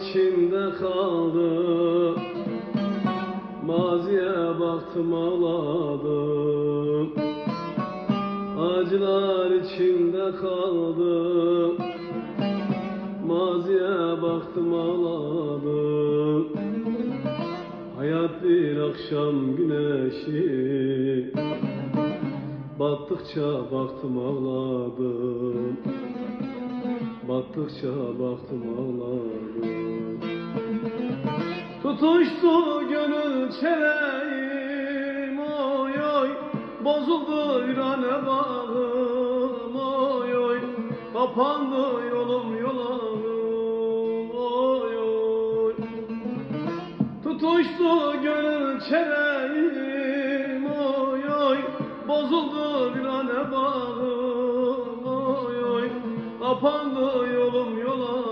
içinde kaldı. Maziye baktım ağladım. Acılar içinde kaldı. Maziye baktım ağladım. Hayat bir akşam güneşi, battıkça baktım ağladım. Battıkça baktım ağladım. Tutuştu gönül çeleğim, oy oy. Bozuldu virane bağım, oy oy. Kapandı yolum yolağım, oy oy. Tutuştu gönül çeleğim, oy oy. Bozuldu virane bağım, oy oy. Kapandı yolum yolağım.